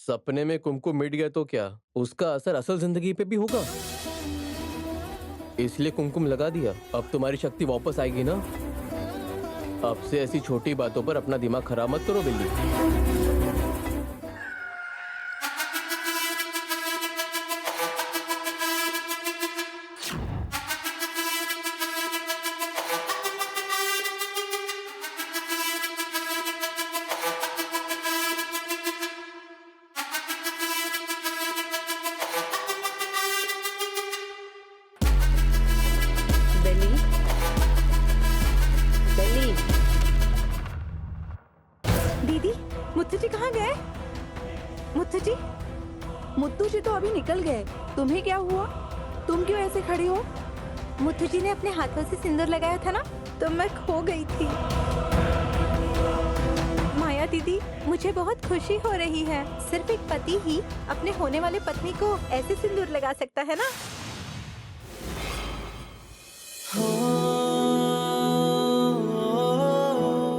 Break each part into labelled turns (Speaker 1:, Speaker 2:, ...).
Speaker 1: सपने में कुमकुम मिट गया तो क्या, उसका असर असल जिंदगी पे भी होगा। इसलिए कुमकुम लगा दिया। अब तुम्हारी शक्ति वापस आएगी ना। अब से ऐसी छोटी बातों पर अपना दिमाग खराब मत करो बिल्ली।
Speaker 2: बेली, बेली।
Speaker 3: दीदी, मुत्तू जी कहाँ गए? मुत्तू जी, मुत्तू जी तो अभी निकल गए। तुम्हें क्या हुआ? तुम क्यों ऐसे खड़ी हो? मुत्तू जी ने अपने हाथों से सिंदूर लगाया था ना, तो मैं खो गई थी। माया दीदी, मुझे बहुत खुशी हो रही है। सिर्फ एक पति ही अपने होने वाले पत्नी को ऐसे सिंदूर लगा सकता है ना।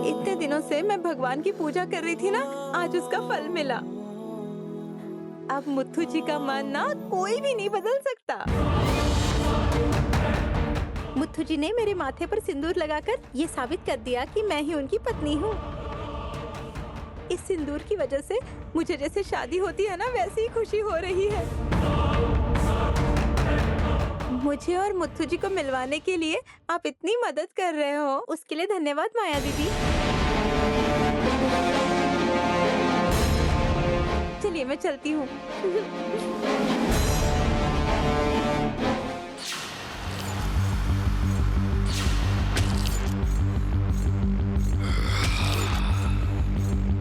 Speaker 3: इतने दिनों से मैं भगवान की पूजा कर रही थी ना, आज उसका फल मिला। अब मुत्थू जी का मन ना कोई भी नहीं बदल सकता। मुत्थू जी ने मेरे माथे पर सिंदूर लगाकर ये साबित कर दिया कि मैं ही उनकी पत्नी हूँ। इस सिंदूर की वजह से मुझे जैसे शादी होती है ना, वैसी ही खुशी हो रही है। मुझे और मुत्थू जी को मिलवाने के लिए आप इतनी मदद कर रहे हो, उसके लिए धन्यवाद माया दीदी। चलिए मैं चलती हूँ।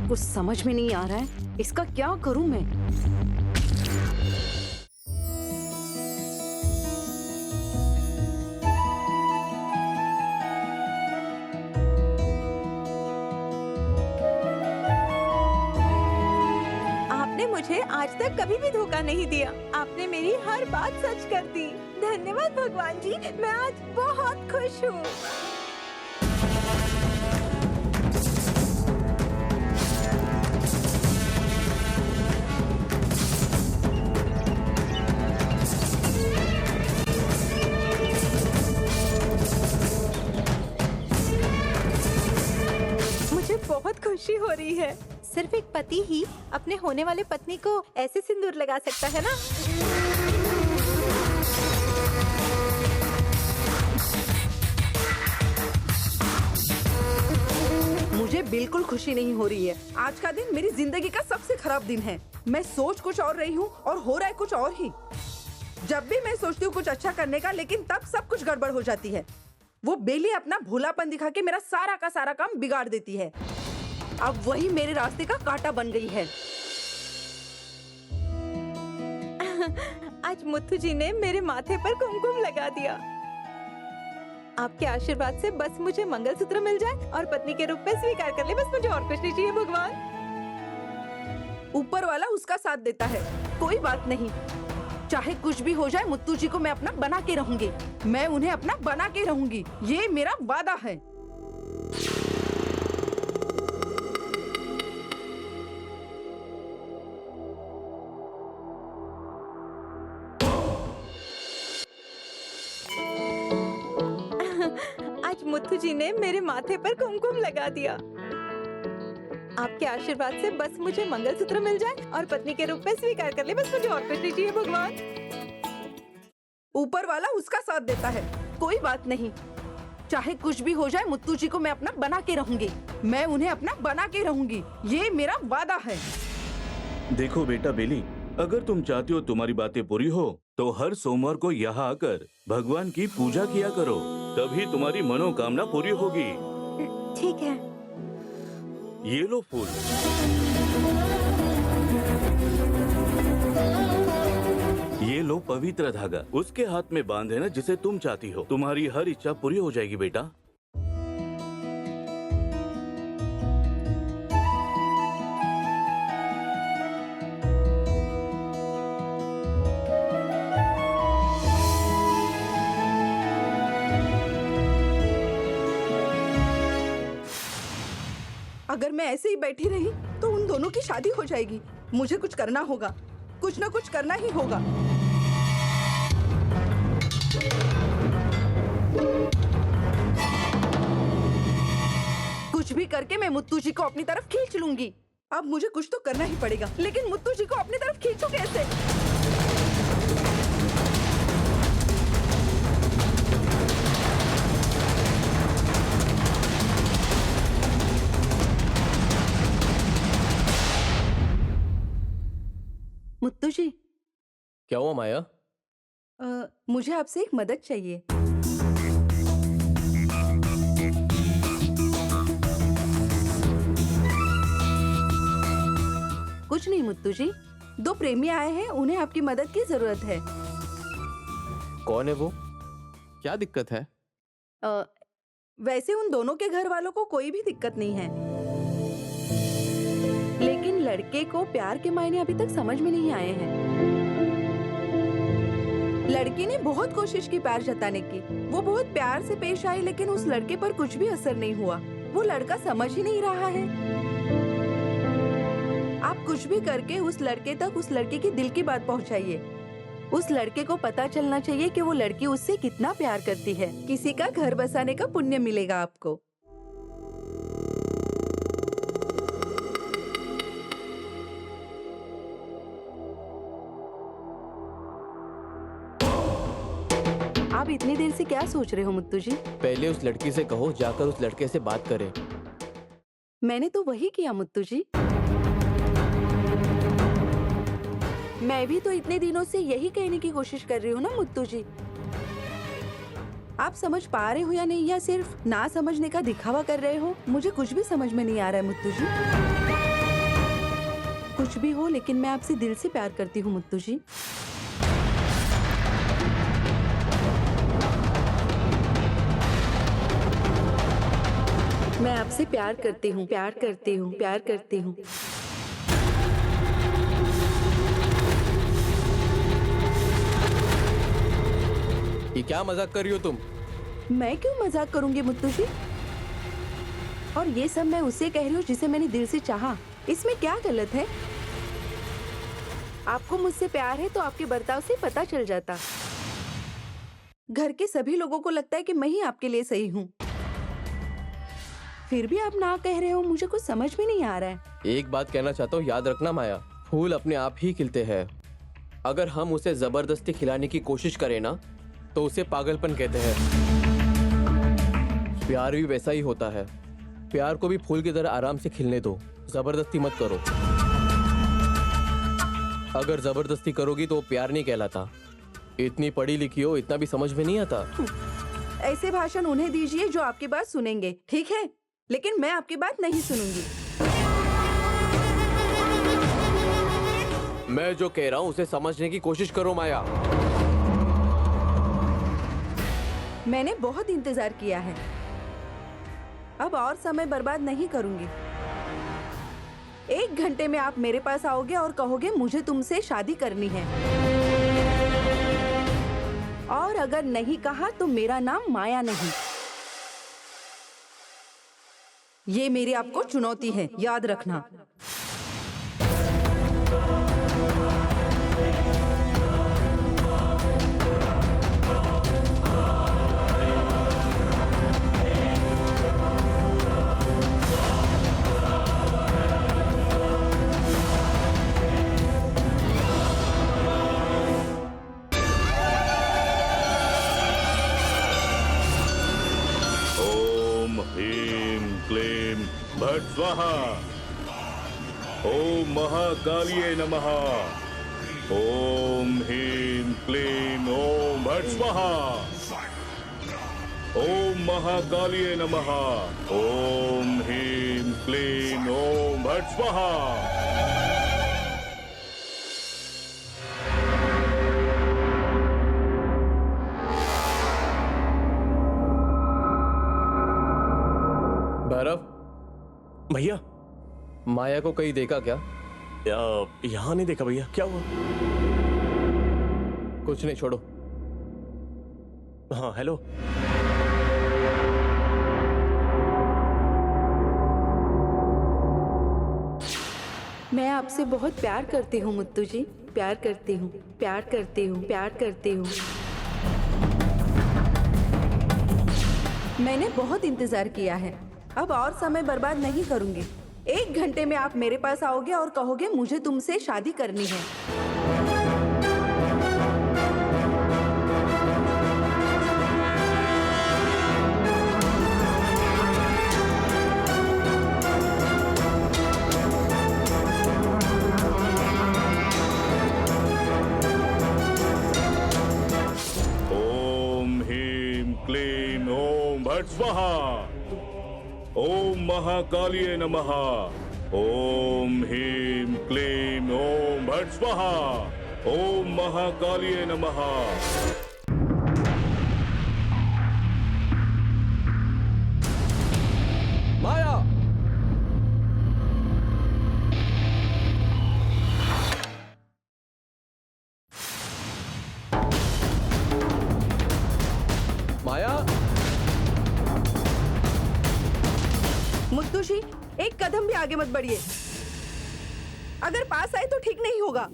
Speaker 2: कुछ समझ में नहीं आ रहा है, इसका क्या करूं मैं।
Speaker 3: आपने मुझे आज तक कभी भी धोखा नहीं दिया। आपने मेरी हर बात सच कर दी। धन्यवाद भगवान जी, मैं आज बहुत खुश हूँ। मुझे बहुत खुशी हो रही है। सिर्फ एक पति ही अपने होने वाले पत्नी को ऐसे सिंदूर लगा सकता है ना।
Speaker 4: मुझे बिल्कुल खुशी नहीं हो रही है। आज का दिन मेरी जिंदगी का सबसे खराब दिन है। मैं सोच कुछ और रही हूँ और हो रहा है कुछ और ही। जब भी मैं सोचती हूँ कुछ अच्छा करने का, लेकिन तब सब कुछ गड़बड़ हो जाती है। वो बेली अपना भोलापन दिखा के मेरा सारा का सारा काम बिगाड़ देती है। अब वही मेरे रास्ते का कांटा बन गई है।
Speaker 3: आज मुत्थू जी ने मेरे माथे पर कुमकुम लगा दिया। आपके आशीर्वाद से बस मुझे मंगलसूत्र मिल जाए और पत्नी के रूप में स्वीकार कर ले। बस मुझे और कुछ नहीं चाहिए भगवान।
Speaker 4: ऊपर वाला उसका साथ देता है, कोई बात नहीं। चाहे कुछ भी हो जाए, मुत्तू जी को मैं अपना बना के रहूंगी। मैं उन्हें अपना बना के रहूंगी, ये मेरा वादा है।
Speaker 3: आज मुत्थू जी ने मेरे माथे पर कुमकुम लगा दिया। आपके आशीर्वाद से बस मुझे मंगलसूत्र मिल जाए और पत्नी के रूप में स्वीकार कर ले। बस मुझे और कुछ नहीं चाहिए भगवान।
Speaker 4: ऊपर वाला उसका साथ देता है, कोई बात नहीं। चाहे कुछ भी हो जाए, मुत्तू जी को मैं अपना बना के रहूंगी। मैं उन्हें अपना बना के रहूंगी, ये मेरा वादा है।
Speaker 5: देखो बेटा बेली, अगर तुम चाहती हो तुम्हारी बातें पूरी हो, तो हर सोमवार को यहाँ आकर भगवान की पूजा किया करो, तभी तुम्हारी मनोकामना पूरी होगी।
Speaker 3: ठीक है।
Speaker 5: ये लो फूल। ये लो पवित्र धागा, उसके हाथ में बांध देना जिसे तुम चाहती हो। तुम्हारी हर इच्छा पूरी हो जाएगी बेटा।
Speaker 4: अगर मैं ऐसे ही बैठी रही तो उन दोनों की शादी हो जाएगी। मुझे कुछ करना होगा, कुछ ना कुछ करना ही होगा। कुछ भी करके मैं मुत्तू जी को अपनी तरफ खींच लूंगी। अब मुझे कुछ तो करना ही पड़ेगा, लेकिन मुत्तू जी को अपनी तरफ खींचूं कैसे? मुत्तू जी,
Speaker 1: क्या हुआ माया?
Speaker 4: मुझे आपसे एक मदद चाहिए। कुछ नहीं मुत्तू जी, दो प्रेमी आए हैं, उन्हें आपकी मदद की जरूरत है।
Speaker 1: कौन है वो? क्या दिक्कत है?
Speaker 4: वैसे उन दोनों के घर वालों को कोई भी दिक्कत नहीं है, लेकिन लड़के को प्यार के मायने अभी तक समझ में नहीं आए हैं। लड़की ने बहुत कोशिश की प्यार जताने की, वो बहुत प्यार से पेश आई, लेकिन उस लड़के पर कुछ भी असर नहीं हुआ। वो लड़का समझ ही नहीं रहा है। आप कुछ भी करके उस लड़के तक उस लड़के की दिल की बात पहुंचाइए। उस लड़के को पता चलना चाहिए कि वो लड़की उससे कितना प्यार करती है। किसी का घर बसाने का पुण्य मिलेगा आपको। आप इतनी देर से क्या सोच रहे हो मुत्तू जी?
Speaker 1: पहले उस लड़की से कहो जाकर उस लड़के से बात करे।
Speaker 4: मैंने तो वही किया मुत्तू जी। मैं भी तो इतने दिनों से यही कहने की कोशिश कर रही हूँ ना मुत्तू जी। आप समझ पा रहे हो या नहीं, या सिर्फ ना समझने का दिखावा कर रहे हो? मुझे कुछ भी समझ में नहीं आ रहा है मुत्तू जी। कुछ भी हो, लेकिन मैं आपसे दिल से प्यार करती हूँ मुत्तू जी। मैं आपसे प्यार करती हूँ, प्यार करती हूँ, प्यार करती हूँ।
Speaker 1: ये क्या मजाक कर रही हो तुम?
Speaker 4: मैं क्यों मजाक करूंगी मुत्तू जी? और ये सब मैं उसे कह रही हूँ जिसे मैंने दिल से चाहा। इसमें क्या गलत है? आपको मुझसे प्यार है तो आपके बर्ताव से पता चल जाता। घर के सभी लोगों को लगता है कि मैं ही आपके लिए सही हूँ, फिर भी आप ना कह रहे हो। मुझे कुछ समझ में नहीं आ रहा है।
Speaker 1: एक बात कहना चाहता हूँ, याद रखना माया, फूल अपने आप ही खिलते हैं। अगर हम उसे जबरदस्ती खिलाने की कोशिश करें ना, तो उसे पागलपन कहते हैं। प्यार भी वैसा ही होता है। प्यार को भी फूल की तरह आराम से खिलने दो, जबरदस्ती मत करो। अगर जबरदस्ती करोगी तो वो प्यार नहीं कहलाता। इतनी पढ़ी लिखी हो, इतना भी समझ में नहीं आता।
Speaker 4: ऐसे भाषण उन्हें दीजिए जो आपकी बात सुनेंगे, ठीक है? लेकिन मैं आपकी बात नहीं सुनूंगी।
Speaker 1: मैं जो कह रहा हूँ उसे समझने की कोशिश करो माया।
Speaker 4: मैंने बहुत इंतजार किया है, अब और समय बर्बाद नहीं करूंगी। 1 घंटे में आप मेरे पास आओगे और कहोगे मुझे तुमसे शादी करनी है। और अगर नहीं कहा तो मेरा नाम माया नहीं। ये मेरी आपको चुनौती है, याद रखना।
Speaker 5: भट स्वाहा। ओम महाकालिये नमः। ओम ह्रीं क्लीं ओम भट स्वाहा। ओम महाकालिये नमः। ओम ह्रीं क्लीं ओम भट स्वाहा।
Speaker 1: भैरव,
Speaker 6: भैया,
Speaker 1: माया को कहीं देखा क्या?
Speaker 6: यहाँ नहीं देखा भैया। क्या हुआ?
Speaker 1: कुछ नहीं, छोड़ो।
Speaker 6: हाँ, हेलो।
Speaker 3: मैं आपसे बहुत प्यार करती हूँ मुत्तू जी, प्यार करती हूँ, प्यार करती हूँ, प्यार करती हूँ। मैंने बहुत इंतजार किया है, अब और समय बर्बाद नहीं करूंगी। 1 घंटे में आप मेरे पास आओगे और कहोगे मुझे तुमसे शादी करनी है।
Speaker 5: ओम ह्रीं क्लीं ओम भट स्वाहा। ओम महाकालिये नमः। ओम ह्रीं क्लीं ओम भट स्वाहा। ओम महाकालिये नमः।
Speaker 1: माया, माया,
Speaker 4: मुत्तू जी, एक कदम भी आगे मत बढ़िए। अगर पास आए तो ठीक नहीं होगा।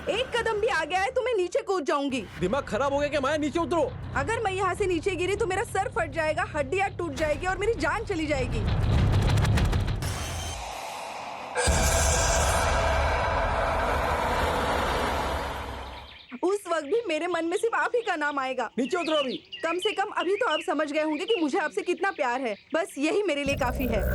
Speaker 4: एक कदम भी आगे आए तो मैं नीचे कूद जाऊंगी।
Speaker 1: दिमाग खराब हो गया क्या माया? नीचे उतरो।
Speaker 4: अगर मैं यहाँ से नीचे गिरी तो मेरा सर फट जाएगा, हड्डियाँ टूट जाएगी और मेरी जान चली जाएगी। उस वक्त भी मेरे मन में सिर्फ आप ही का नाम आएगा।
Speaker 1: नीचे उतरो अभी।
Speaker 4: कम से कम अभी तो आप समझ गए होंगे कि मुझे आपसे कितना प्यार है। बस यही मेरे लिए काफी है।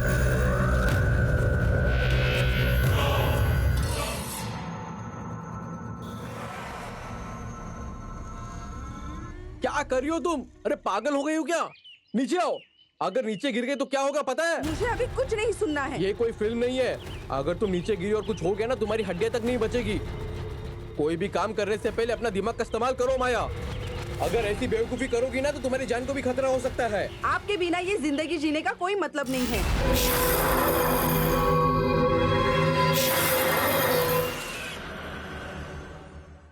Speaker 1: क्या कर रही हो तुम? अरे पागल हो गई हो क्या? नीचे आओ। अगर नीचे गिर गए तो क्या होगा पता है?
Speaker 4: मुझे अभी कुछ नहीं सुनना है।
Speaker 1: ये कोई फिल्म नहीं है। अगर तुम नीचे गिरी और कुछ हो गया ना, तुम्हारी हड्डियां तक नहीं बचेगी। कोई भी काम करने से पहले अपना दिमाग का इस्तेमाल करो माया। अगर ऐसी बेवकूफी करोगी ना तो तुम्हारी जान को भी खतरा हो सकता है।
Speaker 4: आपके बिना ये जिंदगी जीने का कोई मतलब नहीं है।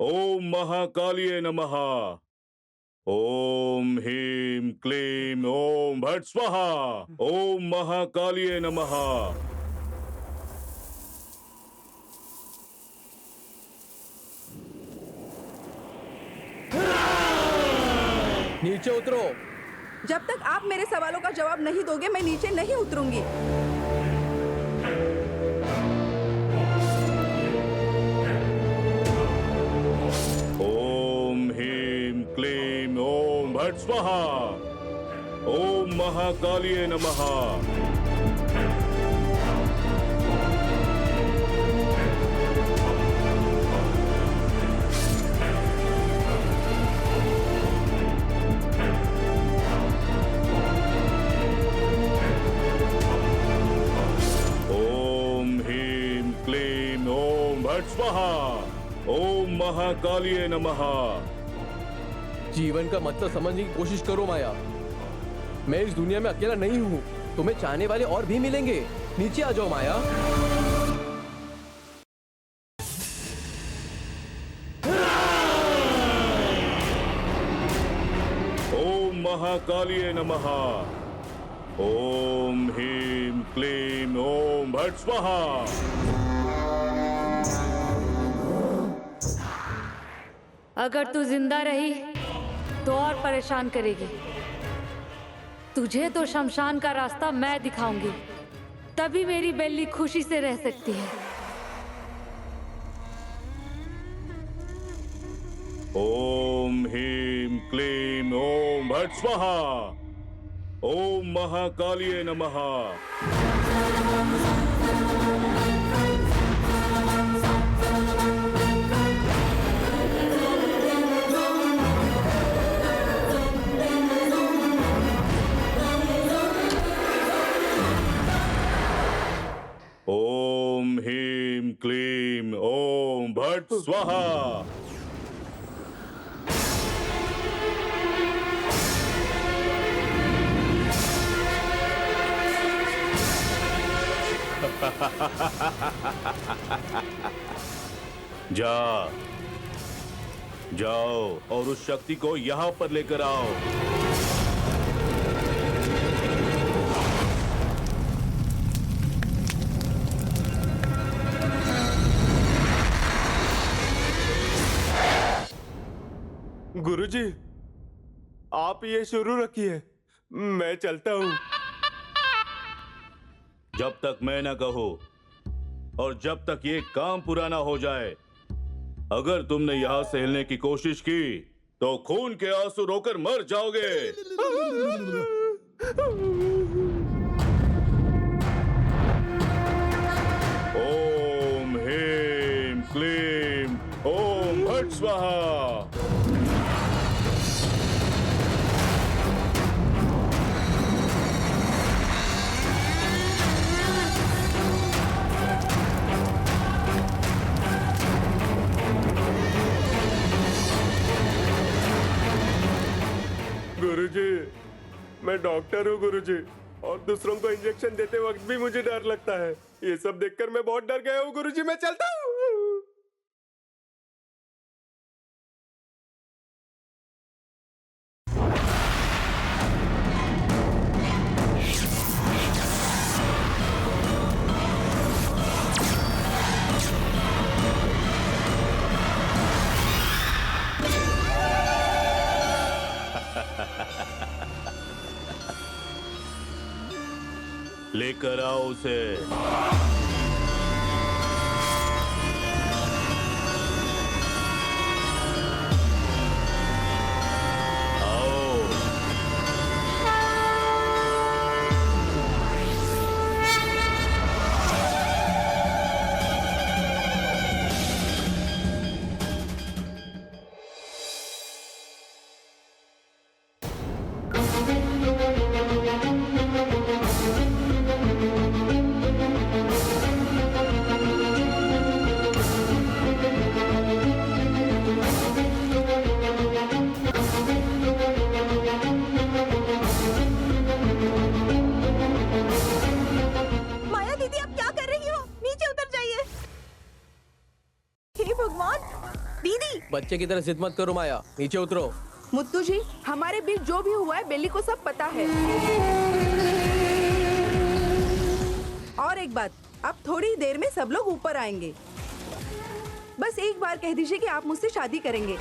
Speaker 5: ओम महाकालिये नमः। ओम ह्रीं क्लीं ओम भट स्वाहा। ओम महाकालिये नमः।
Speaker 1: नीचे उतरो।
Speaker 4: जब तक आप मेरे सवालों का जवाब नहीं दोगे मैं नीचे नहीं उतरूंगी।
Speaker 5: ओम ह्रीं क्लीं ओम भट स्वाहा। ओम महाकालिये नमः। ओम ह्रीं क्लीं ओम भट स्वाहा। ओम महाकालिये नमः।
Speaker 1: जीवन का मतलब समझने की कोशिश करो माया। मैं इस दुनिया में अकेला नहीं हूँ। तुम्हें चाहने वाले और भी मिलेंगे। नीचे आ जाओ माया।
Speaker 5: ओम महाकालिये नमः। ओम ह्रीं क्लीं ओम भट स्वाहा।
Speaker 7: अगर तू जिंदा रही तो और परेशान करेगी। तुझे तो शमशान का रास्ता मैं दिखाऊंगी, तभी मेरी बेली खुशी से रह सकती है।
Speaker 5: ओम ह्रीं क्लीं ओम भट स्वाहा। ओम महाकालिये नमः। ओम ह्रीं क्लीं ओम भट स्वाहा। जाओ और उस शक्ति को यहाँ पर लेकर आओ।
Speaker 6: गुरुजी, आप ये शुरू रखिए, मैं चलता हूँ।
Speaker 5: जब तक मैं ना कहूं और जब तक ये काम पूरा ना हो जाए, अगर तुमने यहाँ से हिलने की कोशिश की तो खून के आंसू रोकर मर जाओगे। ओम ह्रीं क्लीं ओम भट स्वाहा।
Speaker 6: गुरुजी, मैं डॉक्टर हूँ गुरुजी, और दूसरों को इंजेक्शन देते वक्त भी मुझे डर लगता है। ये सब देखकर मैं बहुत डर गया हूँ गुरुजी, मैं चलता हूँ।
Speaker 5: लेकर आओ उसे।
Speaker 3: माया दीदी, आप क्या कर रही हो? नीचे उतर जाइए। हे भगवान! दीदी!
Speaker 1: बच्चे की तरह जिद मत करो माया, नीचे उतरो।
Speaker 4: मुत्तू जी, हमारे बीच जो भी हुआ है बेली को सब पता है। और एक बात, अब थोड़ी देर में सब लोग ऊपर आएंगे। बस एक बार कह दीजिए कि आप मुझसे शादी करेंगे,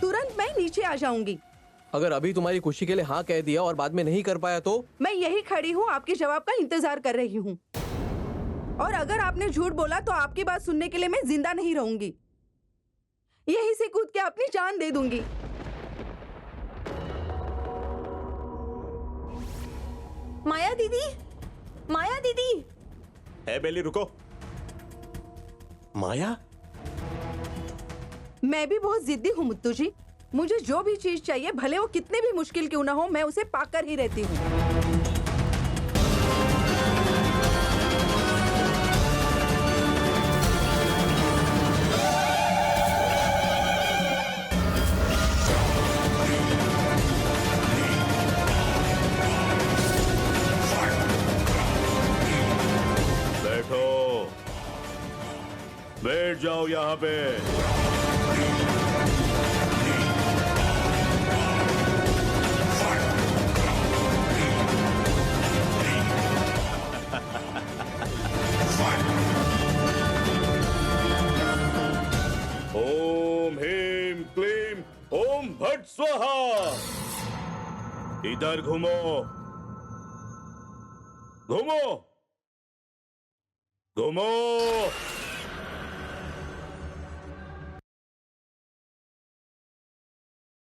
Speaker 4: तुरंत मैं नीचे आ जाऊंगी।
Speaker 1: अगर अभी तुम्हारी खुशी के लिए हाँ कह दिया और बाद में नहीं कर पाया तो?
Speaker 4: मैं यही खड़ी हूँ, आपके जवाब का इंतजार कर रही हूँ। और अगर आपने झूठ बोला तो आपकी बात सुनने के लिए मैं जिंदा नहीं रहूंगी, यहीं से कूद के अपनी जान दे दूंगी।
Speaker 3: माया दीदी! माया दीदी!
Speaker 6: है बेली, रुको। माया,
Speaker 4: मैं भी बहुत जिद्दी हूँ मुत्तू जी, मुझे जो भी चीज चाहिए भले वो कितने भी मुश्किल क्यों ना हो, मैं उसे पाकर ही रहती हूँ।
Speaker 5: बैठो, बैठ जाओ यहाँ पे। ओम ह्रीं क्लीं ओम भट स्वाहा। इधर घूमो, घूमो, घूमो।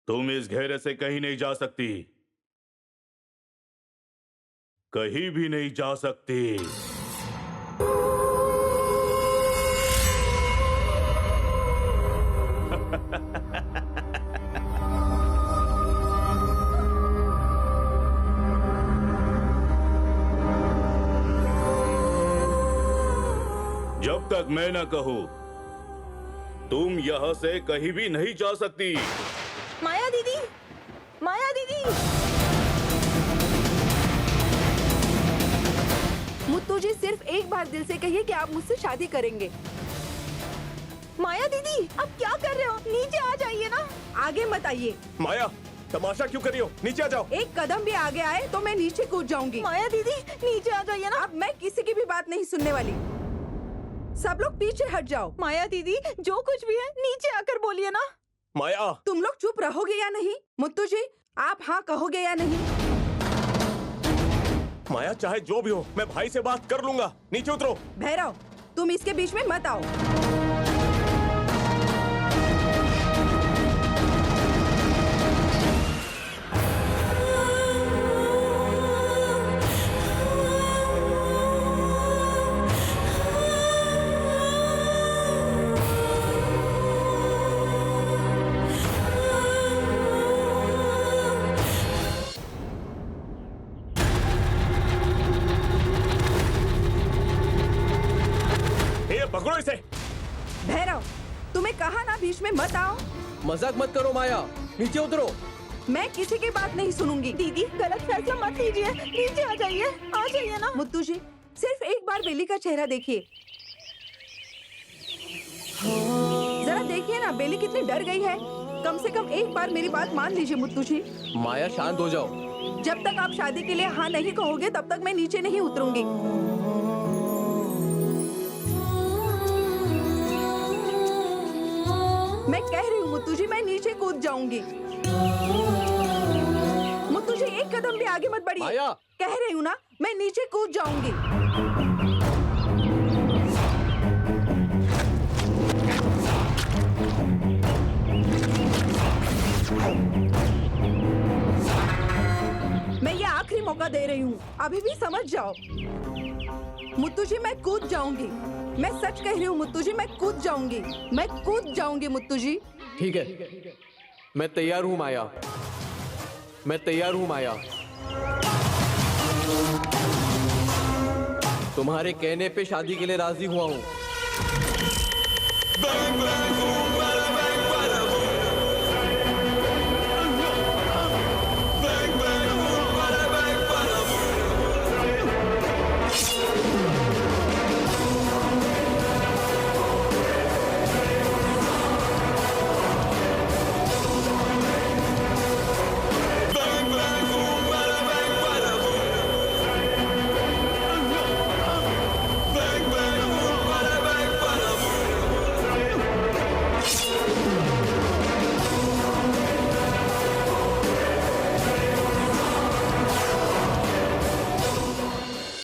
Speaker 5: तुम इस घेरे से कहीं नहीं जा सकती, कहीं भी नहीं जा सकती। जब तक मैं ना कहूं, तुम यहां से कहीं भी नहीं जा सकती।
Speaker 3: माया दीदी! माया दीदी!
Speaker 4: मुत्तू जी सिर्फ एक बार दिल से कहिए कि आप मुझसे शादी करेंगे।
Speaker 3: माया दीदी, आप क्या कर रहे हो? नीचे आ जाइए ना।
Speaker 4: आगे मत आइए।
Speaker 6: माया, तमाशा क्यों कर रही हो? नीचे आ जाओ।
Speaker 4: एक कदम भी आगे आए तो मैं नीचे कूद जाऊंगी।
Speaker 3: माया दीदी, नीचे आ जाइए ना।
Speaker 4: अब मैं किसी की भी बात नहीं सुनने वाली। सब लोग पीछे हट जाओ।
Speaker 3: माया दीदी, जो कुछ भी है नीचे आकर बोलिए ना।
Speaker 6: माया,
Speaker 4: तुम लोग चुप रहोगे या नहीं? मुत्तू जी, आप हाँ कहोगे या नहीं?
Speaker 6: माया चाहे जो भी हो, मैं भाई से बात कर लूंगा। नीचे उतरो।
Speaker 4: भैरव, तुम इसके बीच में मत आओ।
Speaker 6: पकड़ो इसे।
Speaker 4: भैरव, तुम्हें कहा ना बीच में मत आओ।
Speaker 1: मजाक मत करो माया, नीचे उतरो।
Speaker 4: मैं किसी की बात नहीं सुनूंगी।
Speaker 3: दीदी, गलत फैसला मत लीजिए। नीचे आ जाइए ना।
Speaker 4: मुत्तू जी, सिर्फ एक बार बेली का चेहरा देखिए। जरा देखिए ना, बेली कितनी डर गई है। कम से कम एक बार मेरी बात मान लीजिए मुत्तू जी।
Speaker 1: माया शांत हो जाओ।
Speaker 4: जब तक आप शादी के लिए हाँ नहीं कहोगे तब तक मैं नीचे नहीं उतरूंगी। मैं कह रही हूँ मुत्तू जी, मैं नीचे कूद जाऊंगी। मुत्तू जी, एक कदम भी आगे मत बढ़िए।
Speaker 1: माया।
Speaker 4: कह रही हूँ ना, मैं नीचे कूद जाऊंगी। मैं ये आखिरी मौका दे रही हूँ, अभी भी समझ जाओ। मुत्तू जी, मैं कूद जाऊंगी। मैं सच कह रही हूँ मुत्तू जी, मैं कूद जाऊंगी। मैं कूद जाऊंगी मुत्तू जी।
Speaker 1: ठीक है, मैं तैयार हूँ माया, मैं तैयार हूँ माया। तुम्हारे कहने पे शादी के लिए राजी हुआ हूँ।